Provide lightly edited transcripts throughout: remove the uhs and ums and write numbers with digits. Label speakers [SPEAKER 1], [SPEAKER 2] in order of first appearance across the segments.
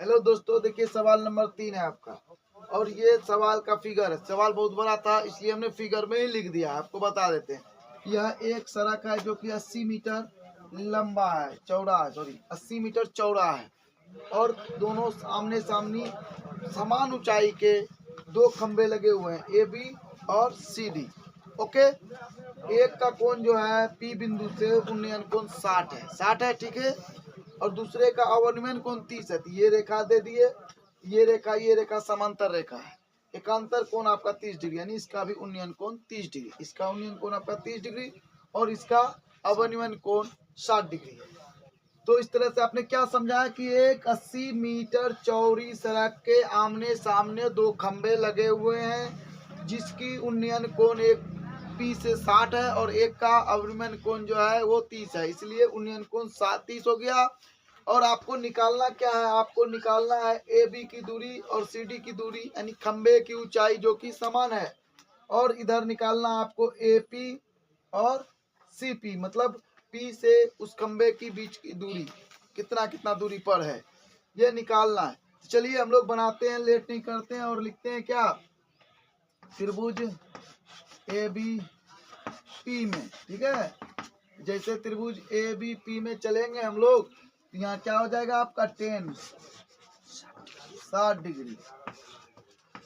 [SPEAKER 1] Hello दोस्तों, देखिए सवाल नंबर 3 है आपका और ये सवाल का फिगर है। सवाल बहुत बड़ा था इसलिए हमने फिगर में ही लिख दिया। आपको बता देते हैं, यह एक सड़क है जो कि 80 मीटर लंबा है, चौड़ा है, सॉरी 80 मीटर चौड़ा है और दोनों आमने सामने समान ऊंचाई के दो खंबे लगे हुए हैं, ए बी और सी डी। ओके, एक का कोण जो है पी बिंदु से उन्नयन कोण 60 है, 60 है, ठीक है। और दूसरे का अवनमन कोण 30 है। तो ये रेखा दे दिए, ये रेखा समांतर रेखा है। एकांतर कोण आपका 30 डिग्री, यानी इसका भी उन्नयन कोण 30 डिग्री, इसका उन्नयन कोण आपका 30 डिग्री और इसका अवनमन कोण 60 डिग्री है। तो इस तरह से आपने क्या समझा कि एक 80 मीटर चौड़ी सड़क के आमने सामने दो खंबे लगे हुए हैं जिसकी उन्नयन कोण एक पी से 60 है और एक का अवनमन कोण जो है वो 30 है, इसलिए उन्नयन कोण 30 हो गया। और आपको निकालना क्या है, आपको निकालना है ए बी की दूरी और सी डी की दूरी, यानी खंबे की ऊंचाई जो कि समान है। और इधर निकालना आपको ए पी और सी पी, मतलब पी से उस खंबे की बीच की दूरी कितना कितना दूरी पर है, ये निकालना है। चलिए हम लोग बनाते हैं, लेट नहीं करते हैं और लिखते हैं क्या, त्रिभुज ए बी पी में। ठीक है, जैसे त्रिभुज ए बी पी में चलेंगे हम लोग, यहाँ क्या हो जाएगा आपका 10 60 डिग्री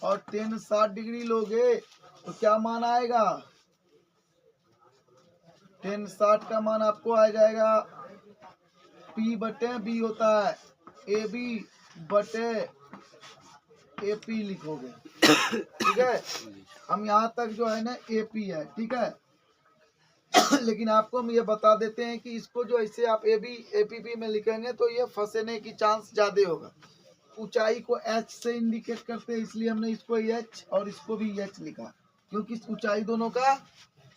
[SPEAKER 1] और 10 60 डिग्री लोगे तो क्या मान आएगा, 10 60 का मान आपको आ जाएगा P बटे B होता है ए बी बटे ए पी लिखोगे। ठीक है, हम यहाँ तक जो है ना ए पी है, ठीक है। लेकिन आपको हम ये बता देते हैं कि इसको जो ऐसे आप A B A P P में लिखेंगे तो ये फंसने की चांस ज्यादा होगा। ऊंचाई को h से इंडिकेट करते हैं, इसलिए हमने इसको h और इसको भी h लिखा, क्योंकि ऊंचाई दोनों का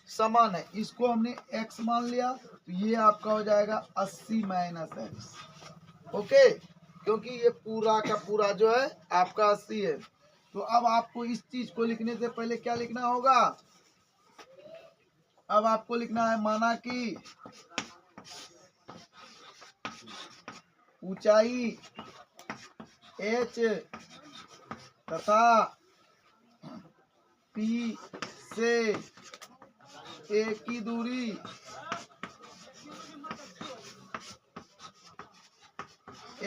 [SPEAKER 1] समान है। इसको हमने x मान लिया तो ये आपका हो जाएगा 80 माइनस एक्स। ओके, क्योंकि ये पूरा का पूरा जो है आपका 80 है। तो अब आपको इस चीज को लिखने से पहले क्या लिखना होगा, अब आपको लिखना है, माना कि ऊंचाई h तथा P से A की दूरी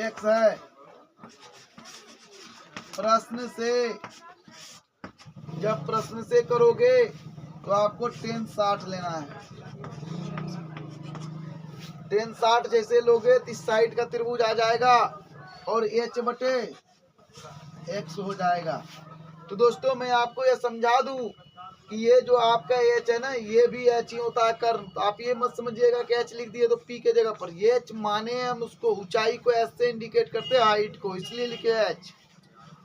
[SPEAKER 1] x है। प्रश्न से, जब प्रश्न से करोगे तो आपको 10 60 लेना है। 10 60 जैसे लोगे तो इस साइड का त्रिभुज आ जाएगा और h बटे x हो जाएगा। तो दोस्तों मैं आपको यह समझा दूं कि ये जो आपका h है ना, ये भी h ही होता है। कर आप ये मत समझिएगा कि h लिख दिए तो p के जगह पर, ये h माने हम उसको ऊंचाई को s से इंडिकेट करते हैं, हाइट को, इसलिए लिखे h।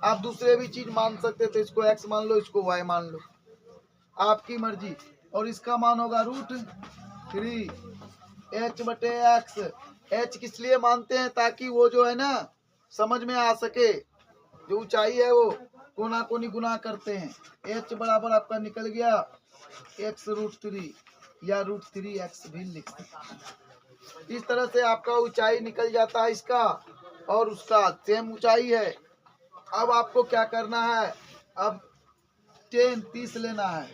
[SPEAKER 1] आप दूसरे भी चीज मान सकते थे, इसको x मान लो, इसको y मान लो, आपकी मर्जी। और इसका मान होगा √3 h बटे x। h किस लिए मानते हैं, ताकि वो जो है ना समझ में आ सके, जो ऊंचाई है वो कोना कोनी गुना करते हैं। h बराबर आपका निकल गया x √3 या √3x भी लिख सकते हैं। इस तरह से आपका ऊंचाई निकल जाता है इसका और उसका सेम ऊंचाई है। अब आपको क्या करना है, अब 10 30 लेना है,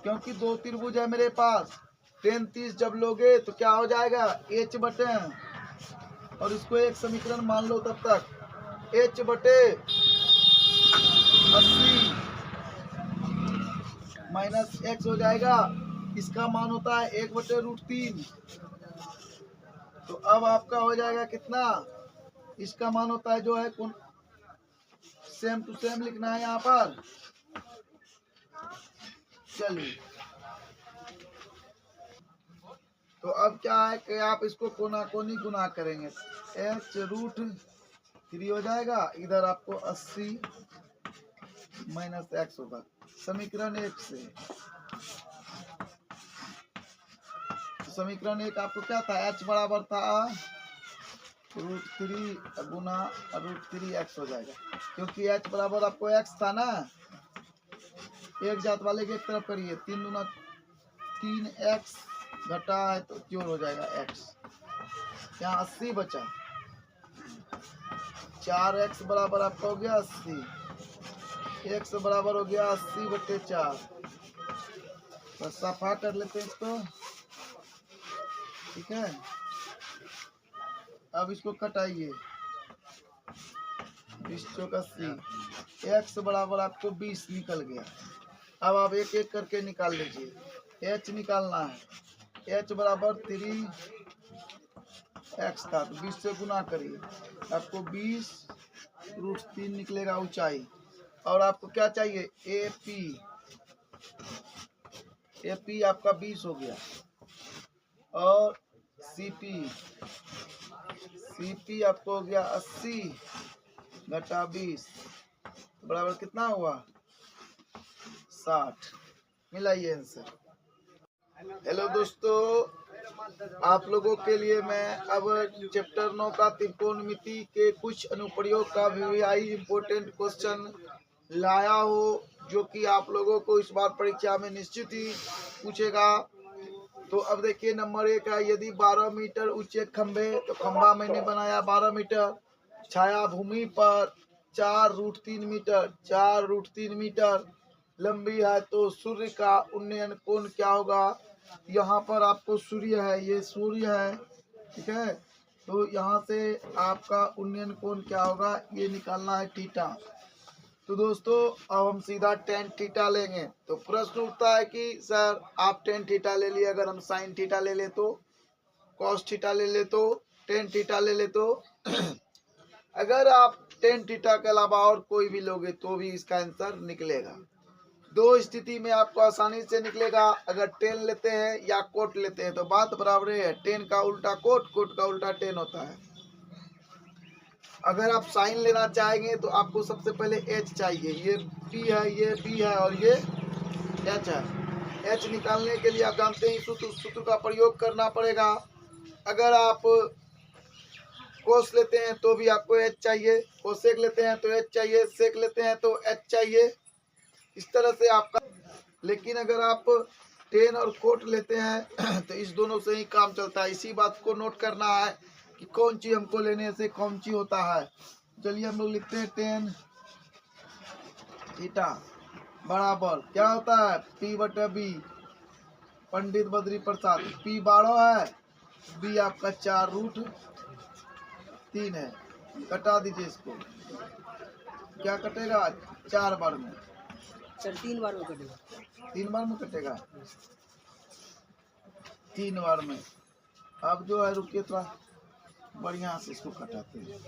[SPEAKER 1] क्योंकि दो त्रिभुज है मेरे पास। 10 30 जब लोगे तो क्या हो जाएगा, h बटे, और इसको एक समीकरण मान लो तब तक, h बटे 80 माइनस x हो जाएगा। इसका मान होता है 1 बटे √3। तो अब आपका हो जाएगा कितना, इसका मान होता है जो है सेम टू सेम लिखना है यहाँ पर। चलिए, तो अब क्या है कि आप इसको कोना कोनी गुना करेंगे, h √3 हो जाएगा, इधर आपको 80 माइनस x होगा समीकरण 1 से। तो समीकरण 1 आपको क्या था, h बराबर था √3 गुना √3x हो जाएगा, क्योंकि h बराबर आपको x था ना, एक जात वाले की एक तरफ करिए, 3 दूना 3x घटा है तो जोड़ हो जाएगा x, यहाँ 80 बचा। 4x बराबर आपका हो गया 80, x बराबर हो गया 80/4। बस सफा कर लेते हैं इसको, ठीक है। अब इसको कटाइए, 20 चौक 80, x बराबर आपको 20 निकल गया। अब आप एक एक करके निकाल लीजिए। h निकालना है, h बराबर 3x था, तो 20 से गुना करिए, आपको 20√3 निकलेगा ऊंचाई। और आपको क्या चाहिए, AP आपका 20 हो गया। और CP आपको हो गया 80 घटा 20 बराबर कितना हुआ, 60। मिलाइए आंसर। हेलो दोस्तों, आप लोगों के लिए मैं अब चैप्टर 9 का त्रिकोणमिति के कुछ अनुप्रयोग का VVI इम्पोर्टेंट क्वेश्चन लाया हो, जो कि आप लोगों को इस बार परीक्षा में निश्चित ही पूछेगा। तो अब देखिए, नंबर 1 है, यदि 12 मीटर ऊंचे खंभे, तो खंभा मैंने बनाया 12 मीटर, छाया भूमि पर 4√3 मीटर लंबी है, तो सूर्य का उन्नयन कोण क्या होगा। यहाँ पर आपको सूर्य है, ये सूर्य है, ठीक है। तो यहाँ से आपका उन्नयन कोण क्या होगा, ये निकालना है थीटा। तो दोस्तों अब हम सीधा tan थीटा लेंगे। तो प्रश्न उठता है कि सर आप tan थीटा ले लिए, अगर हम sin थीटा ले ले तो, cos थीटा ले ले तो, tan थीटा ले ले तो अगर आप tan थीटा के अलावा और कोई भी लोगे तो भी इसका आंसर निकलेगा। दो स्थिति में आपको आसानी से निकलेगा, अगर tan लेते हैं या कोट लेते हैं तो बात बराबर है। tan का उल्टा कोट, कोट का उल्टा tan होता है। अगर आप साइन लेना चाहेंगे तो आपको सबसे पहले h चाहिए, ये p है, ये b है और ये h है। h निकालने के लिए आप जानते हैं सूत्र का प्रयोग करना पड़ेगा। अगर आप कोस लेते हैं तो भी आपको h चाहिए, कोसेक लेते हैं तो h चाहिए, सेक लेते हैं तो h चाहिए, इस तरह से आपका। लेकिन अगर आप tan और कोट लेते हैं तो इस दोनों से ही काम चलता है। इसी बात को नोट करना है कि कौन चीज हमको लेने से कौन चीज होता है। चलिए हम लोग लिखते हैं tan थीटा बराबर क्या होता है, P/B। पंडित बद्री प्रसाद, P 12 है, B आपका 4√3 है। कटा दीजिए इसको, क्या कटेगा, 4 बार में,
[SPEAKER 2] सर 3 बार में कटेगा,
[SPEAKER 1] 3 बार में कटेगा, 3 बार में। अब जो है रुकिए थोड़ा बढ़िया से इसको कटाते हैं।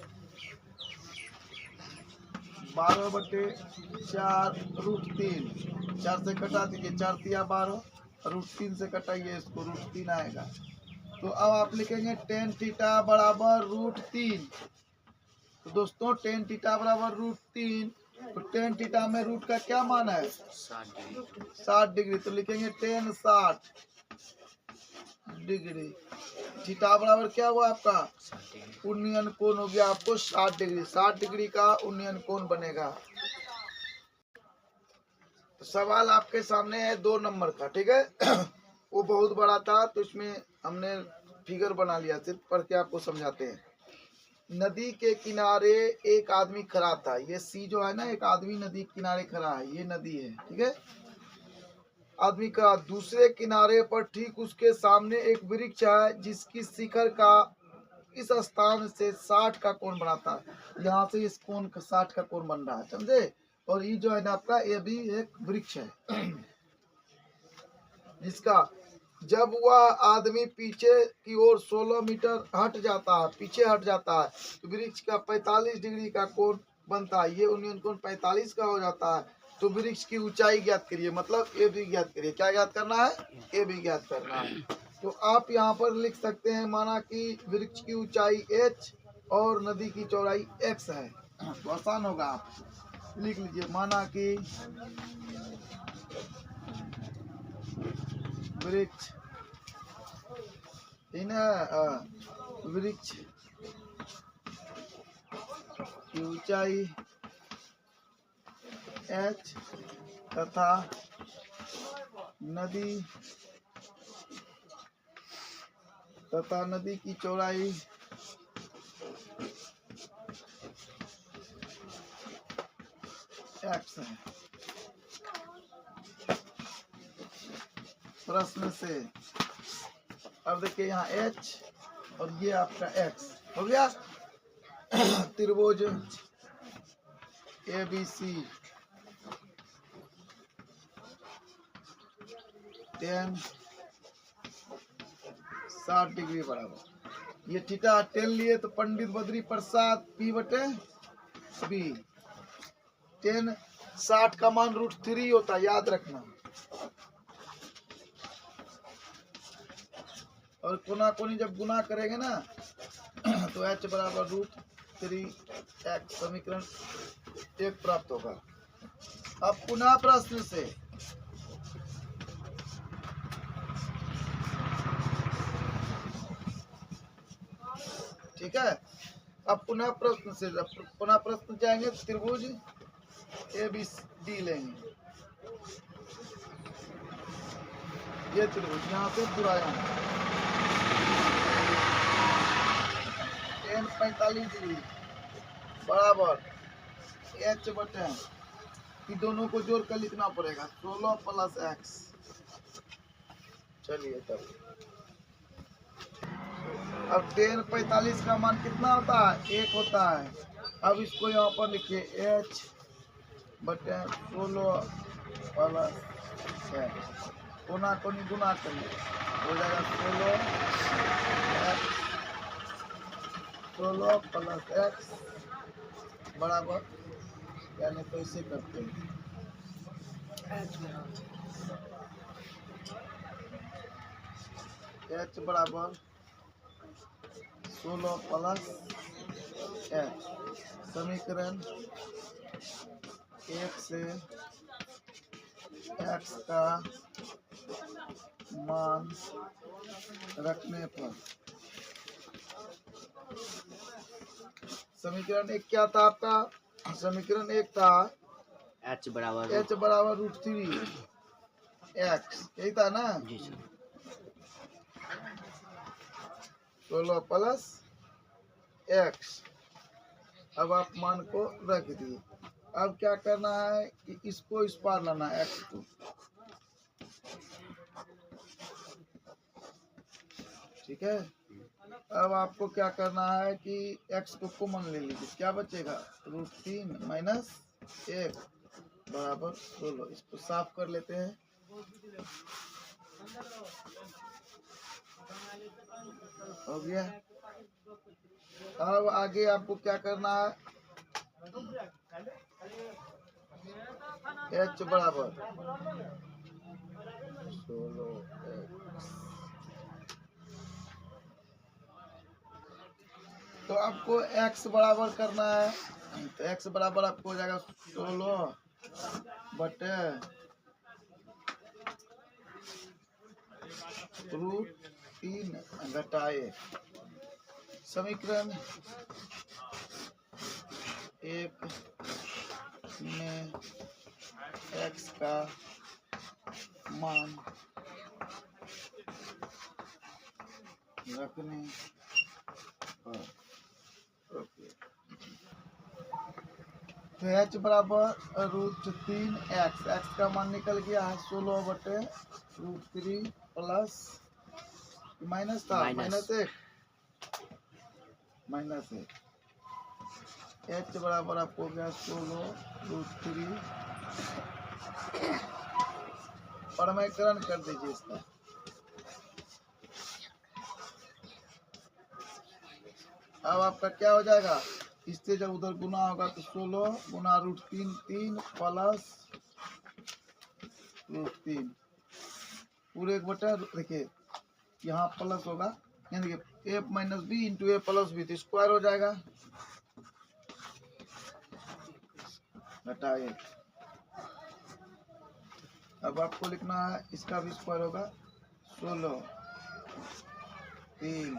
[SPEAKER 1] 12/4√3, 4 से कटा दीजिए, 4 तिया 12, √3 से कटाइए इसको, √3 आएगा। तो अब आप लिखेंगे tan थीटा बराबर √3। तो दोस्तों tan थीटा बराबर √3, तो tan थीटा में रूट का क्या मान है, 60 डिग्री। तो लिखेंगे tan 60 डिग्री। थीटा बराबर क्या हुआ आपका, उन्नयन कोण हो गया आपको 60 डिग्री। 60 डिग्री का उन्नयन कोण बनेगा। तो सवाल आपके सामने है 2 नंबर का, ठीक है। वो बहुत बड़ा था तो इसमें हमने फिगर बना लिया, सिर्फ पढ़ के आपको समझाते हैं। नदी के किनारे एक आदमी खड़ा था, ये सी जो है ना, एक आदमी नदी के किनारे खड़ा है, ये नदी है, ठीक है। आदमी का दूसरे किनारे पर ठीक उसके सामने एक वृक्ष है, जिसकी शिखर का इस स्थान से 60 का कोण बनाता है। यहाँ से इस कोण का 60 का कोण बन रहा है, समझे। और ये जो है ना आपका, ये भी एक वृक्ष है जिसका जब वह आदमी पीछे की ओर 16 मीटर हट जाता है, पीछे हट जाता है, तो वृक्ष का 45 डिग्री का कोण बनता है। ये उन्नयन कोण 45 का हो जाता है। तो वृक्ष की ऊंचाई ज्ञात करिए, मतलब ए भी ज्ञात करिए। क्या ज्ञात करना है, ए भी ज्ञात करना है। तो आप यहाँ पर लिख सकते हैं, माना कि वृक्ष की ऊंचाई h और नदी की चौड़ाई x है, तो आसान होगा। आप लिख लीजिए, माना कि वृक्ष, वृक्ष की ऊंचाई h तथा नदी की चौड़ाई एक्स है। प्रश्न से अब देखिए यहाँ एच और ये आपका एक्स हो गया। त्रिभुज ABC 10 60 डिग्री बराबर। ये थीटा 10 लिए तो पंडित बद्री प्रसाद P बटे B। 10 60 का मान √3 होता है, याद रखना। और कोना कोनी जब गुना करेंगे ना तो h बराबर √3x समीकरण 1 प्राप्त होगा। अब पुनः प्रश्न से ठीक है। अब पुनः प्रश्न से पुनः प्रश्न जाएंगे त्रिभुज ABCD लेंगे। ये त्रिभुज यहाँ से बुराया 45 डिग्री बराबर h बटे कि दोनों को जोड़ कर लिखना पड़ेगा 16 + x। चलिए तब अब 10 45 का मान कितना होता है? 1 होता है। अब इसको यहाँ पर लिखिए h बटे 16 + x। कोना कोनी गुना करिए हो जाएगा 16 + x बराबर, यानी तो इसे करते हैं h बराबर 16 + x। समीकरण 1 से x का मान रखने पर समीकरण 1 क्या था आपका? समीकरण 1 था
[SPEAKER 2] h बराबर
[SPEAKER 1] √3 x, यही था ना?
[SPEAKER 2] जी सर।
[SPEAKER 1] 16 + x। अब आप मान को रख दिए। अब क्या करना है कि इसको इस पार लाना है x को, ठीक है। अब आपको क्या करना है कि x को कॉमन ले लीजिए, क्या बचेगा? √3 - 1 बराबर 16। इसको साफ कर लेते हैं। हो गया। अब आगे आपको क्या करना है? h बराबर 16x। तो आपको x बराबर करना है, तो x बराबर आपको हो जाएगा 16 बटे √3 घटा 1। समीकरण 1 में x का मान रखने पर तो h बराबर √3x। x का मान निकल गया है 16 बटे √3 प्लस माइनस था -1 h बराबर आपको हो गया 16 √3। परमीकरण कर दीजिए इसका। अब आपका क्या हो जाएगा? इससे जब उधर गुना होगा तो 16 गुना √3 3 प्लस √3 पूरे 1 बटा, देखिए यहाँ प्लस होगा, यानी कि a - b into a + b तो स्क्वायर हो जाएगा घटा 1। अब आपको लिखना है इसका भी स्क्वायर होगा 16 3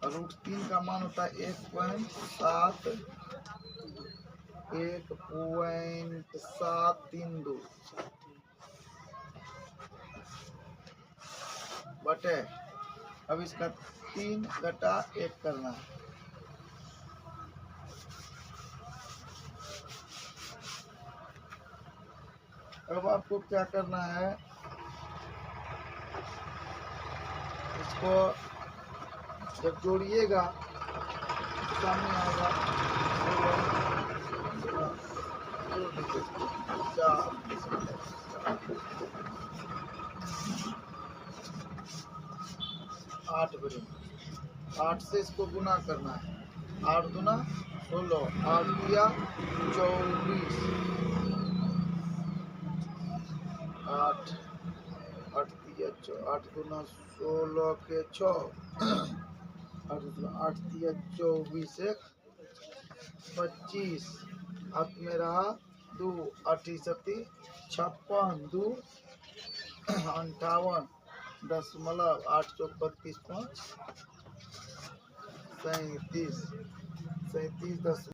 [SPEAKER 1] और √3 का मान होता है 1.732 बटे। अब इसका 3 घटा 1 करना है। अब आपको क्या करना है, इसको जब जोड़िएगा तो सामने आएगा 8 बजे 8 से इसको गुना करना है। 8 दूना 16, 8 दिया 24, 8 8 दिया 8 दूना 16 के 6, 8 दिया 24 एक 25, हाथ में रहा 2, 8 सती 56, 2 58, 8 चौक 32, 5 37, 37 10